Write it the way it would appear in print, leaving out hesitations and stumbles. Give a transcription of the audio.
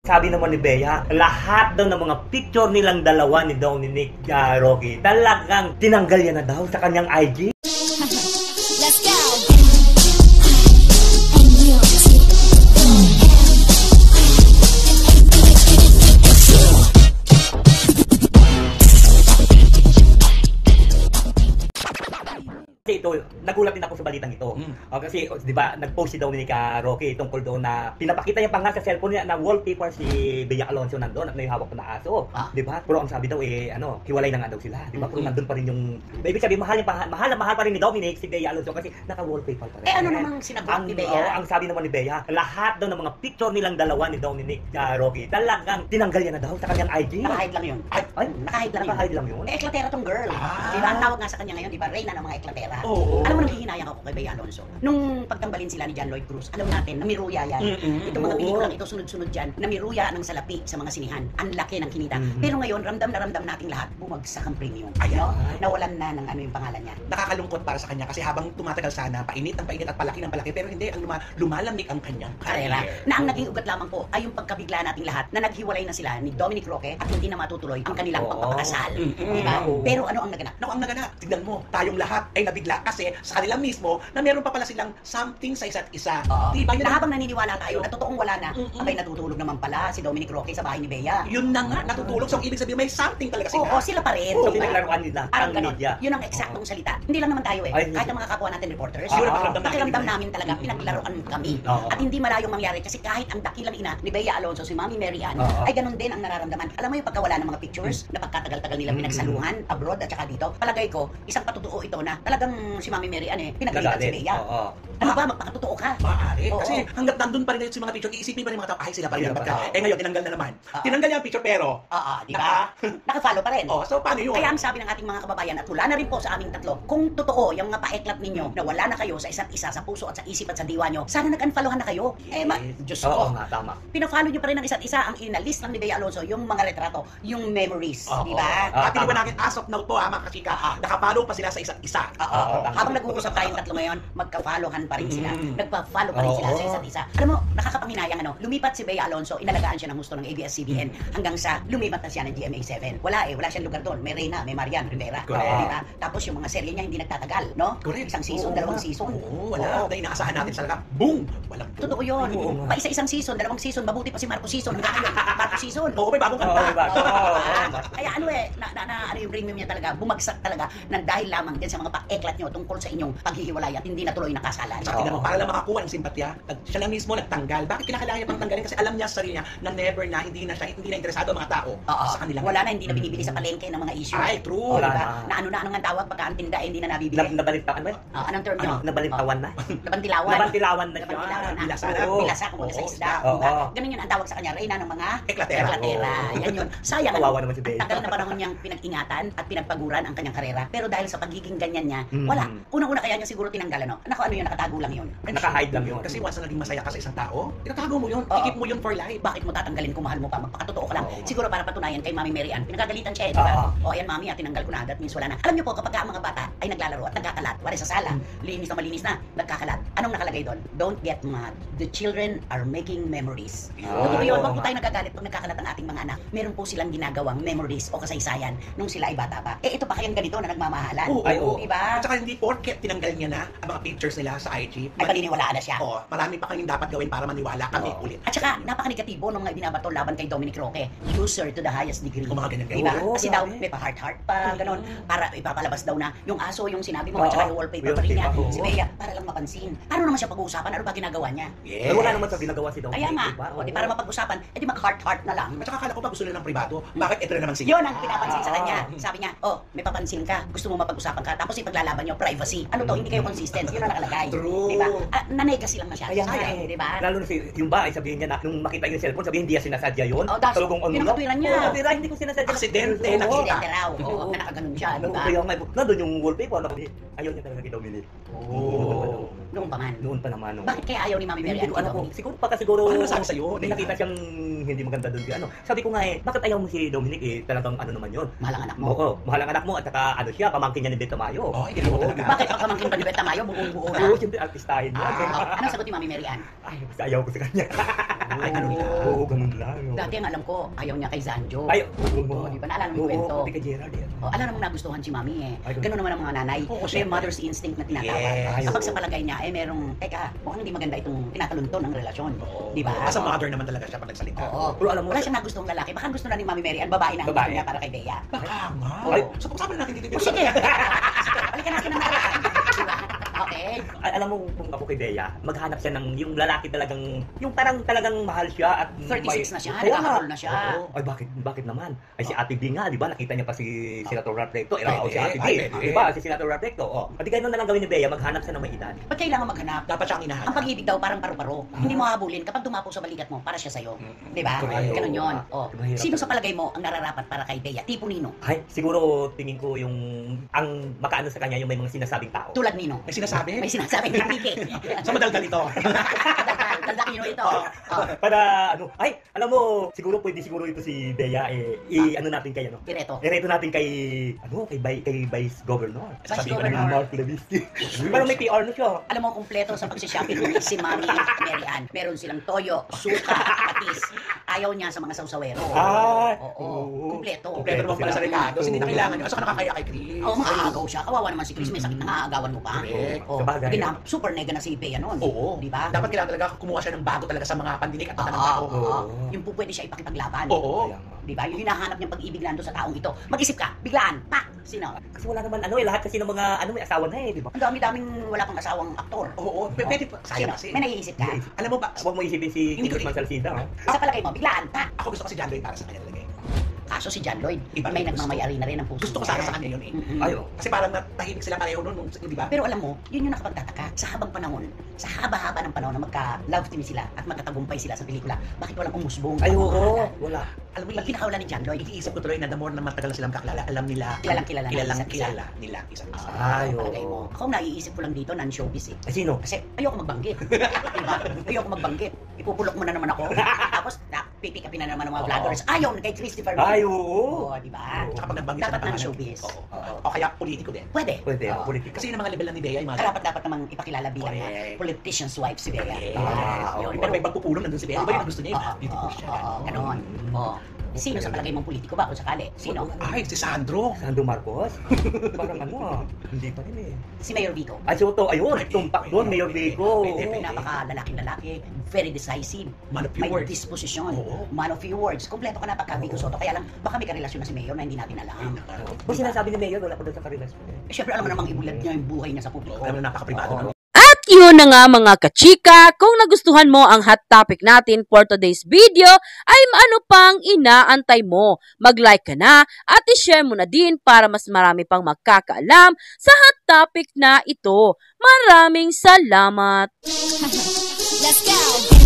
Sabi naman ni Bea, lahat daw ng mga picture nilang dalawa ni Dominic Roque, talagang tinanggal niya na daw sa kanyang IG. Let's go! Kasi ito, nagulat din ako sa balitang ito. Kasi, di ba, nag-post si Dominic Roque tungkol doon na pinapakita niya pa nga sa cellphone niya na wallpaper si Bea Alonzo nandun at may hawak na aso. Di ba? Pero ang sabi daw, hiwalay na nga daw sila. Di ba? Pero nandun pa rin yung... Ibig sabihin, mahal na mahal pa rin ni Dominic si Bea Alonzo kasi naka-wallpaper pa rin. Ano namang sinagot ni Bea? Ang sabi naman ni Bea, lahat daw ng mga picture nilang dalawa ni Dominic Roque, talagang tinanggal niya na daw sa kanyang IG. Nakahide lang yun. Nakahide lang yun. Eklatera tong girl. Di ba? Ang tawag nga sa kanya ngayon, di ba? Reyna ng mga eklatera. Oo. Alam mo, nanghihinayang ako kay Bea Alonzo. Nung pagtambalin sila ni John Lloyd Cruz, alam natin, namiruya yan. Itong mga pelikulang ito, sunod-sunod dyan, namiruya ng salapi sa mga sinihan. Ang laki ng kinita. Pero ngayon, ramdam na ramdam nating lahat, bumagsak ang premium. No? Nawalan na ng yung pangalan niya. Nakakalungkot para sa kanya kasi habang tumatagal sana, painit at palaki ng palaki, pero hindi, ang lumalamig ang kanyang karera. Na ang naging ugat lamang po ay yung pagkabigla nating lahat na naghiwalay na sila ni Dominic Roque at hindi na matutuloy ang kanilang pagpapakasal. Diba? Pero ano ang naganap? Ang naganap, tignan mo, tayong lahat ay nabigla kasi sa kanila mismo na meron pa pala silang something sa isa't isa. Diba? Na habang naniniwala tayo na totoong wala na, abay natutulog naman pala si Dominic Roque sa bahay ni Bea. Yun na nga, natutulog. So, ibig sabihin may something talaga sila. Oo, sila pa rin. So, pinaglaruan nila ang media. Yun ang eksaktong salita. Hindi lang naman tayo kahit ang mga kapwa natin reporters. Pakiramdam namin talaga, pinaglaruan kami. At hindi malayong mangyari kasi kahit ang dakilang ina ni Bea Alonzo, si Mami Mary Ann, ay ganun din ang nararamdaman. Alam mo yung pagkawala ng mga pictures na pagkatagal-tagal nilang pinagsaluhan abroad at saka dito. Palagay ko, isang patutuo ito na talagang si Mami Mary Ann pinagalitan si Bea. Ano ba, magpakatotoo ka? Maaari. Kasi hanggat nandun pa rin yung mga picture, iisipin pa rin mga tao, ay sila pa rin. Ngayon, tinanggal na naman. Tinanggal niya ang picture pero... di ba? Naka-follow pa rin. So paano yun? Kaya ang sabi ng ating mga kababayan at wala na rin po sa aming tatlo, kung totoo yung mga paeklat ninyo na wala na kayo sa isa't isa, sa puso at sa isip at sa diwa nyo, sana nag-unfollowhan na kayo. Diyos ko. Oo nga, tama. Pina-follow nyo pa rin ang isa't isa. Ang inalis lang ni Bea Alonzo, yung mga retrato, yung memories. Di ba? At hindi ba natin as of now po, mga kasika, nakafollow pa sila sa isa't isa. Habang nag-uusap tayong tatlo ngayon, magka-followhan pa rin sila. Nagpa-follow pa rin sila sa isa't isa. Alam mo, nakakapanghinayang lumipat si Bea Alonzo, inalagaan siya ng gusto ng ABS-CBN hanggang sa lumipat na siya ng GMA7. Wala siyang lugar doon. May Reyna, may Marian Rivera. Diba? Tapos yung mga serye niya hindi nagtatagal, no? Correct. Isang season, dalawang season. Wala. Dahil inaasahan natin talaga, boom! Walang totoo yun. Pa isa-isang season, dalawang season, mabuti pa si Marco season. Hanggang ngayon, Marco season. Oo, may bagong kanta. Kaya yung premium niya talaga, bumagsak talaga ng dahil lamang din sa mga paeklat niyo tungkol sa inyong paghihiwalay at hindi natuloy na kasalan. Para lang makakuha ng simpatya, siya lang mismo nagtanggal. Bakit kinakailangan niya pang tanggalin? Kasi alam niya sa sarili niya na never na hindi na interesado ang mga tao sa kanila. Wala na, hindi na binibili sa palengke ng mga issue. Ay, true. Diba? Na ano nga tawag pagka ang tinda hindi na nabibili. Nabalintawan ba? Anong term nyo? Nabalintawan na? Nabantilawan. Nabantilawan na siya. Bilasa. Bilasa kung sa isda. Ganun yun ang tawag sa kanya, Reyna ng mga eklatera. Yan yun. Sayang. Kawawa naman si Bea. Tagal na panahon niyang pinag-ingatan at pinagpaguran ang kanyang karera. Pero dahil sa pagiging ganyan niya, wala. Unang-una kaya niya siguro tinanggal ano yun, nakatago lang yun. Naka-hide lang yun. Kasi once na naging masaya ka sa isang tao, tinatago mo yun. I-keep mo yun for life. Bakit mo tatanggalin kung mahal mo pa? Magpakatotoo ka lang. Siguro para patunayan kay Mami Mary Ann. Pinagagalitan siya diba? Ayan Mami, tinanggal ko na. That means wala na. Alam niyo po, kapag ang mga bata ay naglalaro at nagkakalat, wala sa sala, linis na malinis na, nagkakalat. Anong nakalagay doon? Don't get mad. The children are making memories. Totoo yun. Huwag po tayo nagagalit pag nagkakalat ang ating mga anak. Meron po silang ginagawang memories o kasaysayan nung sila ay bata pa. Ito pa kayang ganito na nagmamahalan. Diba? At saka hindi porket tinanggal niya na ang mga pictures nila sa IG. Ay paniniwalaan na siya. Marami pa kayong dapat gawin para maniwala kami ulit. At saka, napaka-negatibo nung binabato laban kay Dominic Roque. User to the highest degree. Kung mga ganyan diba? Kasi daw, may pa-heart-heart pa, ganon. Para ipapalabas daw na yung aso, yung sinabi mo, at saka yung wallpaper pa rin niya. Si Bea, para lang mapansin. Paano naman siya pag-uusapan? Ano ba ginagawa niya? Pero wala naman sa ginagawa si Dominic. Kaya nga, para mapag-usapan, edi mag-heart-heart na lang. At saka akala ko pa gusto nila ng pribado. Bakit ito na naman siya? Yun ang pinapansin sa kanya. Sabi niya, may papansin ka, gusto mo mapag-usapan ka, tapos ipaglalaban niyo, privacy. Ano to, hindi kayo consistent. Yun ang nakalagay. True. Diba? Nanay kasi lang na siya. Sayang, diba? Lalo na yung bahay, sabihin niya na, nung makita yung cellphone, sabihin hindi niya sinasadya yun. Talagang pinakatwiran niya. Hindi ko sinasadya. Aksidente, Aksidente raw. Na nakaganon siya, diba? Kaya nga, nandun yung wallpaper, ayaw niya talaga kay Dominic. Noon pa man. Noon pa naman. Bakit kaya ayaw ni Mami Mary Ann? Siguro siguro nasabi sa'yo, may nakita siyang hindi maganda doon. Sabi ko nga bakit ayaw mo si Dominic talagang naman yun. Mahal ang anak mo. Oo, mahal ang anak mo at saka siya, pamangkin niya ni Beta Mayo. Hindi mo talaga. Bakit pag pamangkin pa ni Beta Mayo, buong-buo na? Oo, siyempre artistahin niya. Anong sagot ni Mami Mary Ann? Ay, basta ayaw ko sa kanya. Ay, ganun lang. Oo, ganun lang. Oo. Dati ang alam ko, ayaw niya kay Zanjo. Ay, oo. Di ba? Naalala mo yung kwento? Oo, pati kay Gerald yan. Oh, alam mo nagustuhan si Mami eh. Ay, Ganun naman ang mga nanay. Oo, May syempre. mother's instinct na tinatawag. Yes. Kapag Oo. sa palagay niya, merong, teka, mukhang hindi maganda itong tinatalunton ng relasyon. Di ba? As a mother naman talaga siya pag nagsalita. Oo. Pero alam mo, Wala siyang nagustuhang lalaki. Baka gusto na ni Mami Mary ang babae na ang gusto Babae. niya para kay Bea. Baka nga. Ay. So, pag-usapan natin dito. O sige. Sige, balikan natin ang nakaraan. Di ba? Okay. alam mo kung ako kay Bea, maghanap siya ng yung lalaki talagang, yung parang talagang mahal siya at 36 na siya, Oo nga. nakakapul na siya. Oo. Ay, bakit naman? Ay, si Ate B nga, di ba? Nakita niya pa si Senator Raprecto. Pwede. Si Ate B. Ay, pwede. Di ba? Si Senator Raprecto. Oh. Pati ganun na lang gawin ni Bea, maghanap siya ng may edad. Ba't kailangan maghanap? Dapat siyang inahanap. Ang pag-ibig daw parang paru-paro. Hindi mo habulin kapag dumapo sa balikat mo para siya sa'yo. Di ba? Correct. Ganun yun. Oo. Oh. Mahirap Sino sa talaga. palagay mo ang nararapat para kay Bea? Tipo Nino. Ay, siguro tingin ko yung ang makaano sa kanya yung may mga sinasabing tao. Tulad Nino. May sinasabi? May sinasabi ng tike. Sa madaldal ito. Daldakino ito. Oh. Para ano, ay, alam mo, siguro pwede siguro ito si Bea ano natin kay ano. Direto. Ireto natin kay kay Vice Governor. Vice Sabihin ko Governor. na Mark Levisty. Parang may PR na siya. Alam mo, kumpleto sa pagsishopping ni si Mami Mary Ann. Meron silang toyo, suka, patis. Ayaw niya sa mga sausawero. Ay, Oo. Kumpleto. Kompleto naman pala sa Ricardo. Hindi na kailangan yun. Asa ka nakakaya kay Chris? Oo, maaagaw siya. Kawawa naman si Chris. May sakit na maaagawan mo pa. Correct. Oo. Sabagay. Super nega na si Bea noon. Oo. Di ba? Dapat kailangan talaga kumuha siya ng bago talaga sa mga pandinig at mata ng Oo. tao. Oo. Oo. Yung po pwede siya ipakipaglaban. Oo. Di ba? Yung hinahanap niyang pag-ibig nando sa taong ito. Mag-isip ka, biglaan, pak! Sino? Kasi wala naman lahat kasi ng mga may asawa na di ba? Ang dami-daming wala pang asawang aktor. Oo. Pwede pa. Sino? Sayang kasi. May naiisip ka? Alam mo ba, Huwag mo isipin si Hindi ko- Congressman Salcida. Ha? Sa palagay mo, biglaan, pak! ako gusto ko si John Lloyd para sa kanya talaga eh. Kaso si John Lloyd, Iba may rin gusto. nagmamayari na rin ng puso. Gusto ko sana sa kanya yun eh. Mm-mm. Ay, oh. Kasi parang natahimik sila pareho noon, di ba? Pero alam mo, yun yung nakapagtataka. Sa habang panahon, sa haba-haba ng panahon na magka-love team sila at magkatagumpay sila sa pelikula, bakit walang umusbong? Ay, oo. Pamamahala? Wala. Alam mo, Ba't pinakawala ni John Lloyd? iniisip ko tuloy na the more na matagal na silang kakilala, alam nila, Kilalang-kilala na isa't isa. kilala nila isa't isa. Ay, oo. Palagay mo. Ako naiisip ko lang dito, non-showbiz eh. Ay, sino? Kasi ayoko magbanggit. Diba? Ayoko magbanggit. Ipupulok mo na naman ako. Tapos, pipikapin na naman ng mga vloggers. Ayaw na kay Christopher Ay, Lee. oo. Oo, di ba? Tsaka pag nagbanggit Dapat ng pangalan, non-showbiz. Oo. Oo. O kaya politiko din. Pwede. Pwede, Oo. politika. Kasi yung mga level lang ni Bea, yung mga Dapat namang ipakilala bilang Correct. politician's wife si Bea. Yes. Yun. Pero may pagpupulong nandun si Bea. Iba yung gusto niya. Oo, Beautiful oo, siya. oo, ganon. Oo. Sino sa palagay mong politiko ba kung sakali? Sino? Ay, si Sandro. Sando Marcos? Parang hindi pa rin eh. Si Mayor Vico. Ay, so to, ayun, tumpak doon, Mayor Vico. Pwede, May pwede. napakalalaking lalaki, very decisive, Man of few may words. disposition, Oo. man of few words. Kompleto ka na pagka Vico Soto. Kaya lang, baka may karelasyon na si Mayor na hindi natin alam. Kung sinasabi ni Mayor, wala pa doon sa karelasyon. Eh, syempre, alam mo namang ibulag niya yung buhay niya sa publiko. Alam mo na napaka-privado Oo. na. At yun na nga mga kachika, kung nagustuhan mo ang hot topic natin for today's video, ay ano pang inaantay mo? Mag-like ka na at i-share mo na din para mas marami pang magkakaalam sa hot topic na ito. Maraming salamat! Let's go.